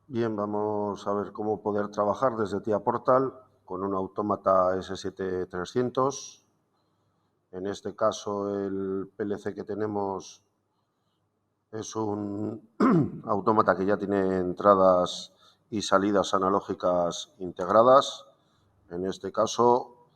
Bien, vamos a ver cómo poder trabajar desde TIA Portal con un autómata S7300. En este caso, el PLC que tenemos es un autómata que ya tiene entradas y salidas analógicas integradas. En este caso,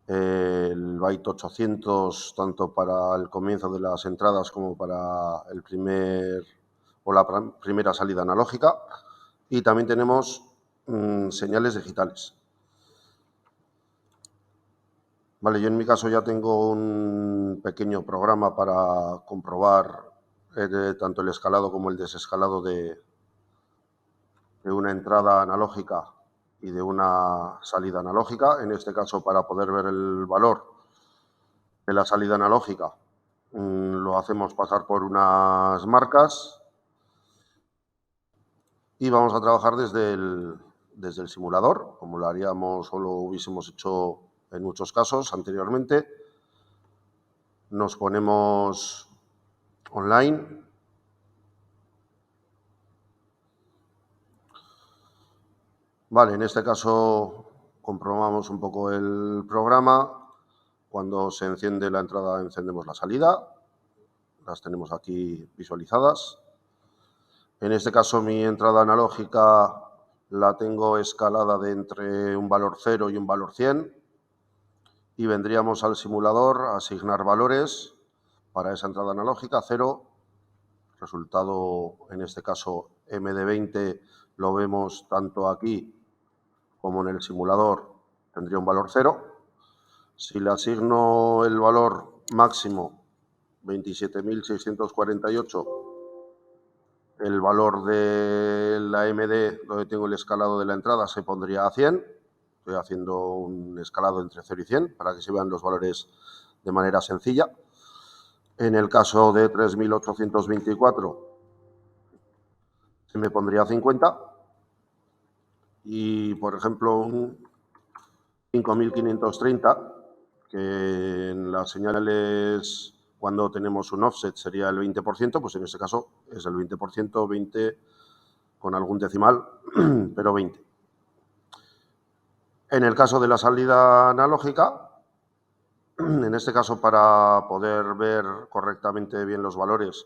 el byte 800, tanto para el comienzo de las entradas como para el la primera salida analógica. Y también tenemos señales digitales. Vale, yo en mi caso ya tengo un pequeño programa para comprobar tanto el escalado como el desescalado de una entrada analógica y de una salida analógica. En este caso, para poder ver el valor de la salida analógica, lo hacemos pasar por unas marcas y vamos a trabajar desde el simulador, como lo haríamos o lo hubiésemos hecho en muchos casos anteriormente. Nos ponemos online. Vale, en este caso comprobamos un poco el programa. Cuando se enciende la entrada, encendemos la salida. Las tenemos aquí visualizadas. En este caso, mi entrada analógica la tengo escalada de entre un valor 0 y un valor 100. Y vendríamos al simulador a asignar valores para esa entrada analógica. 0, resultado en este caso MD20, lo vemos tanto aquí como en el simulador, tendría un valor 0. Si le asigno el valor máximo 27.648, el valor de la MD, donde tengo el escalado de la entrada, se pondría a 100. Estoy haciendo un escalado entre 0 y 100 para que se vean los valores de manera sencilla. En el caso de 3.824, se me pondría a 50. Y, por ejemplo, un 5.530, que en las señales, cuando tenemos un offset, sería el 20%, pues en este caso es el 20%, 20 con algún decimal, pero 20. En el caso de la salida analógica, en este caso, para poder ver correctamente bien los valores,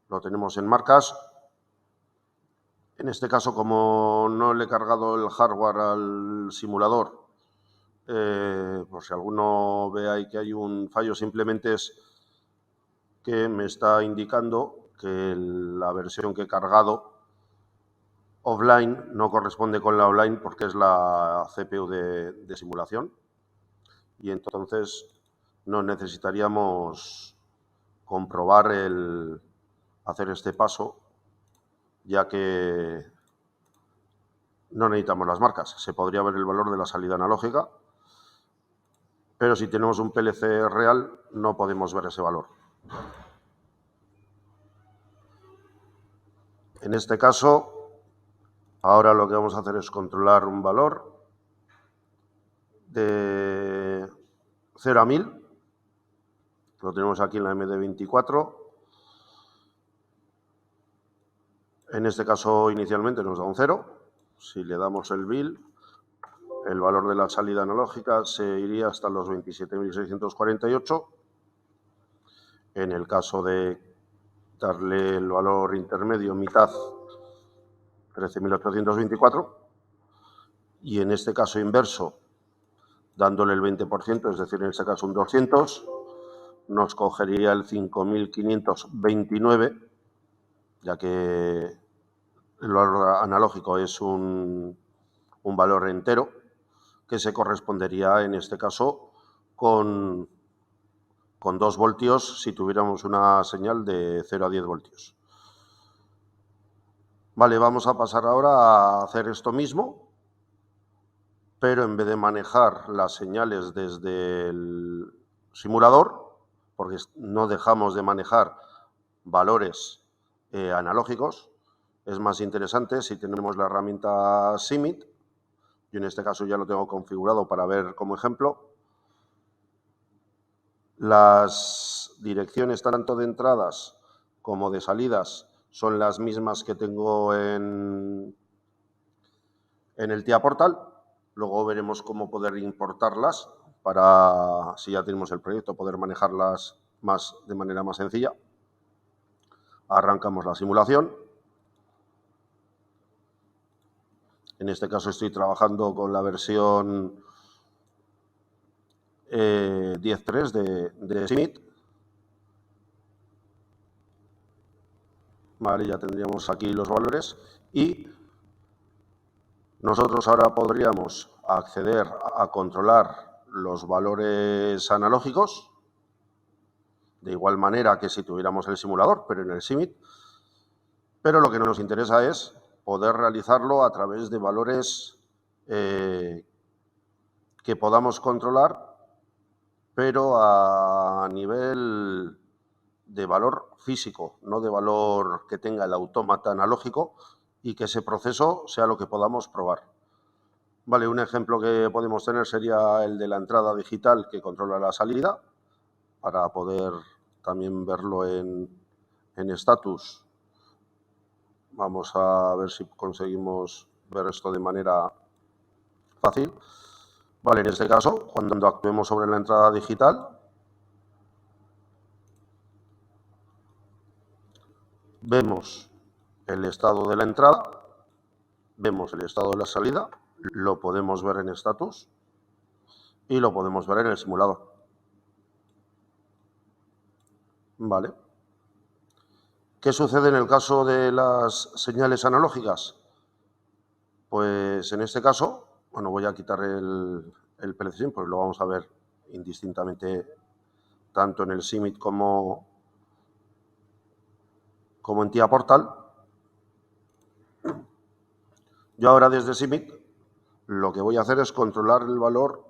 lo tenemos en marcas. En este caso, como no le he cargado el hardware al simulador, por si alguno ve ahí que hay un fallo, simplemente es que me está indicando que la versión que he cargado offline no corresponde con la online porque es la CPU de simulación, y entonces no necesitaríamos comprobar hacer este paso, ya que no necesitamos las marcas. Se podría ver el valor de la salida analógica, pero si tenemos un PLC real no podemos ver ese valor. En este caso, ahora lo que vamos a hacer es controlar un valor de 0 a 1000. Lo tenemos aquí en la MD24. En este caso, inicialmente nos da un 0. Si le damos el bill, el valor de la salida analógica se iría hasta los 27.648. En el caso de darle el valor intermedio, mitad, 13.824. Y en este caso inverso, dándole el 20%, es decir, en este caso un 200, nos cogería el 5.529, ya que el valor analógico es un valor entero, que se correspondería en este caso con 2 voltios si tuviéramos una señal de 0 a 10 voltios. Vale, vamos a pasar ahora a hacer esto mismo, pero en vez de manejar las señales desde el simulador, porque no dejamos de manejar valores analógicos, es más interesante si tenemos la herramienta SIMIT. Yo en este caso ya lo tengo configurado para ver como ejemplo. Las direcciones tanto de entradas como de salidas son las mismas que tengo en el TIA Portal. Luego veremos cómo poder importarlas para, si ya tenemos el proyecto, poder manejarlas de manera más sencilla. Arrancamos la simulación. En este caso estoy trabajando con la versión 10.3 de Simit. Vale, ya tendríamos aquí los valores y nosotros ahora podríamos acceder a controlar los valores analógicos de igual manera que si tuviéramos el simulador, pero en el Simit. Pero lo que nos interesa es poder realizarlo a través de valores que podamos controlar, pero a nivel de valor físico, no de valor que tenga el autómata analógico, y que ese proceso sea lo que podamos probar. Vale, un ejemplo que podemos tener sería el de la entrada digital que controla la salida, para poder también verlo en status. Vamos a ver si conseguimos ver esto de manera fácil. Vale, en este caso, cuando actuemos sobre la entrada digital, vemos el estado de la entrada, vemos el estado de la salida, lo podemos ver en status y lo podemos ver en el simulador. Vale. ¿Qué sucede en el caso de las señales analógicas? Pues en este caso, bueno, voy a quitar el PLC, pues lo vamos a ver indistintamente tanto en el Simit como en TIA Portal. Yo ahora desde Simit lo que voy a hacer es controlar el valor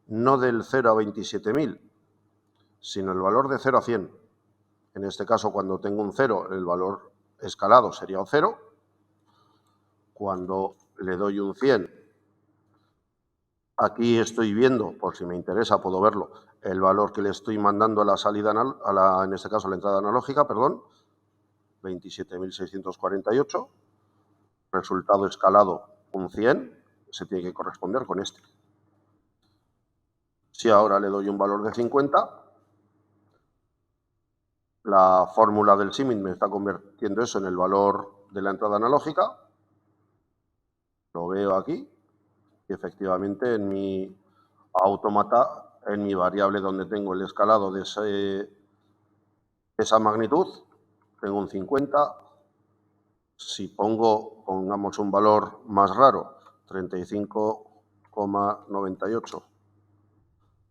no del 0 a 27.000, sino el valor de 0 a 100. En este caso, cuando tengo un 0, el valor escalado sería un 0. Cuando le doy un 100, aquí estoy viendo, por si me interesa, puedo verlo, el valor que le estoy mandando a la salida, en este caso a la entrada analógica, perdón, 27.648. Resultado escalado, un 100, se tiene que corresponder con este. Si ahora le doy un valor de 50, la fórmula del Simit me está convirtiendo eso en el valor de la entrada analógica. Lo veo aquí y efectivamente en mi autómata, en mi variable donde tengo el escalado de esa magnitud, tengo un 50. Si pongamos un valor más raro, 35,98,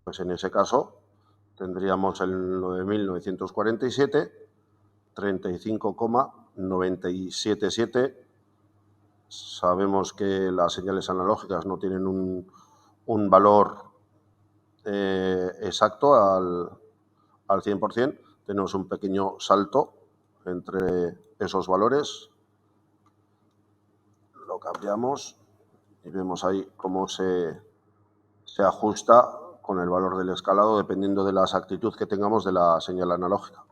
pues en ese caso tendríamos el 9.947, 35,977. Sabemos que las señales analógicas no tienen un valor exacto al 100%. Tenemos un pequeño salto entre esos valores. Lo cambiamos y vemos ahí cómo se ajusta con el valor del escalado dependiendo de la exactitud que tengamos de la señal analógica.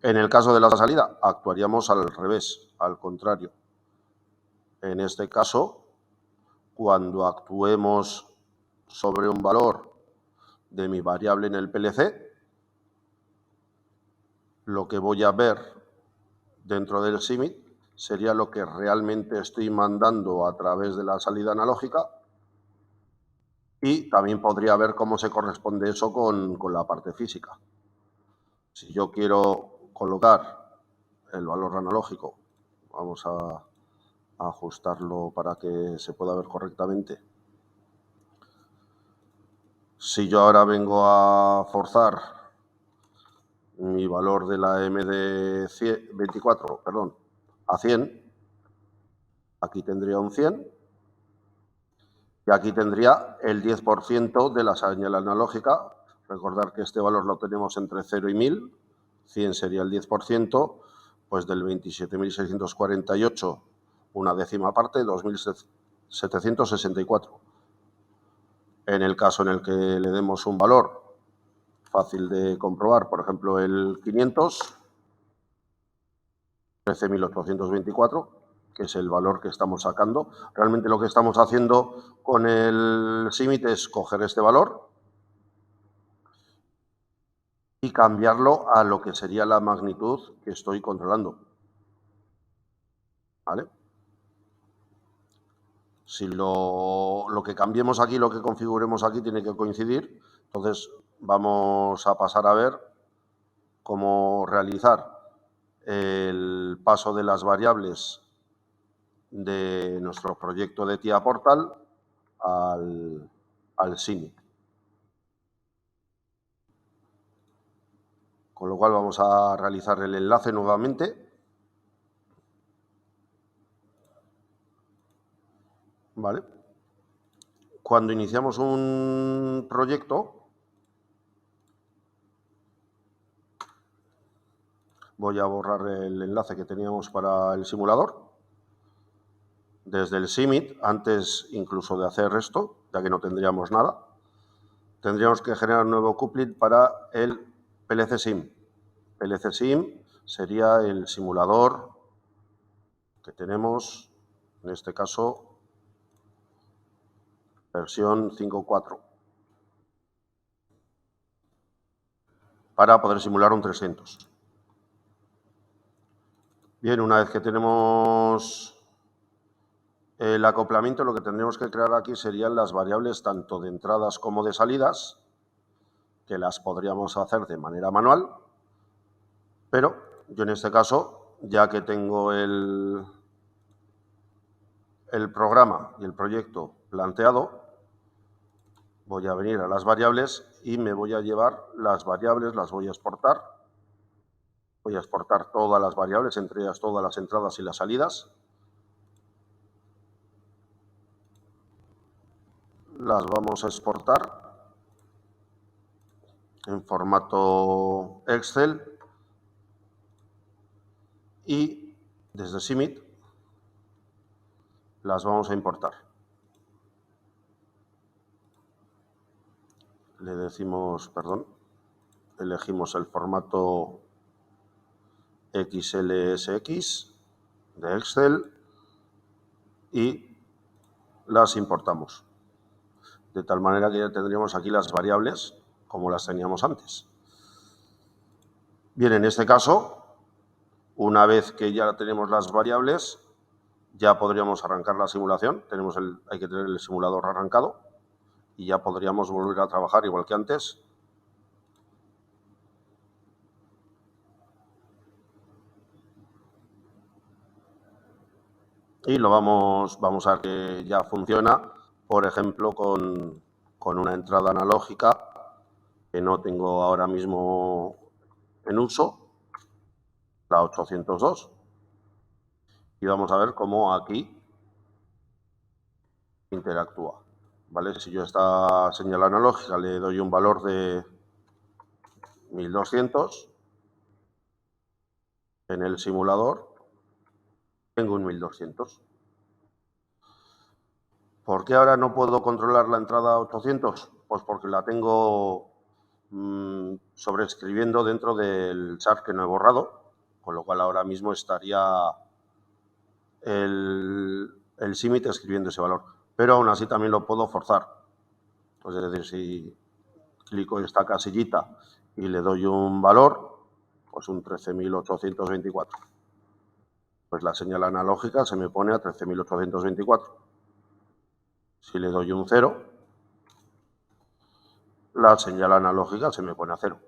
En el caso de la salida, actuaríamos al revés, al contrario. En este caso, cuando actuemos sobre un valor de mi variable en el PLC, lo que voy a ver dentro del Simit sería lo que realmente estoy mandando a través de la salida analógica, y también podría ver cómo se corresponde eso con la parte física. Si yo quiero colocar el valor analógico, vamos a ajustarlo para que se pueda ver correctamente. Si yo ahora vengo a forzar mi valor de la MD24, perdón, a 100, aquí tendría un 100 y aquí tendría el 10% de la señal analógica. Recordar que este valor lo tenemos entre 0 y 1000, 100 sería el 10%, pues del 27.648, una décima parte, 2.764. En el caso en el que le demos un valor fácil de comprobar, por ejemplo el 500, 13.824, que es el valor que estamos sacando. Realmente lo que estamos haciendo con el SIMIT es coger este valor y cambiarlo a lo que sería la magnitud que estoy controlando. ¿Vale? Si lo que cambiemos aquí, lo que configuremos aquí, tiene que coincidir. Entonces, vamos a pasar a ver cómo realizar el paso de las variables de nuestro proyecto de TIA Portal al SIMIT. Con lo cual vamos a realizar el enlace nuevamente. ¿Vale? Cuando iniciamos un proyecto, voy a borrar el enlace que teníamos para el simulador. Desde el SIMIT, antes incluso de hacer esto, ya que no tendríamos nada, tendríamos que generar un nuevo couplet para el PLC SIM. PLC SIM sería el simulador que tenemos, en este caso, versión 5.4, para poder simular un 300. Bien, una vez que tenemos el acoplamiento, lo que tendríamos que crear aquí serían las variables tanto de entradas como de salidas, que las podríamos hacer de manera manual, pero yo en este caso, ya que tengo el programa y el proyecto planteado, voy a venir a las variables y me voy a llevar las variables, las voy a exportar. Voy a exportar todas las variables, entre ellas todas las entradas y las salidas. Las vamos a exportar en formato Excel y desde SIMIT las vamos a importar. Le decimos, perdón, elegimos el formato XLSX de Excel y las importamos. De tal manera que ya tendríamos aquí las variables como las teníamos antes. Bien, en este caso, una vez que ya tenemos las variables, ya podríamos arrancar la simulación. Hay que tener el simulador arrancado y ya podríamos volver a trabajar igual que antes. Y lo vamos a ver que ya funciona, por ejemplo, con una entrada analógica que no tengo ahora mismo en uso, la 802. Y vamos a ver cómo aquí interactúa. ¿Vale? Si yo a esta señal analógica le doy un valor de 1200, en el simulador tengo un 1200. ¿Por qué ahora no puedo controlar la entrada 800? Pues porque la tengo sobreescribiendo dentro del chart que no he borrado, con lo cual ahora mismo estaría el SIMIT escribiendo ese valor. Pero aún así también lo puedo forzar. Pues es decir, si clico en esta casillita y le doy un valor, pues un 13.824. Pues la señal analógica se me pone a 13.824. Si le doy un 0, la señal analógica se me pone a 0.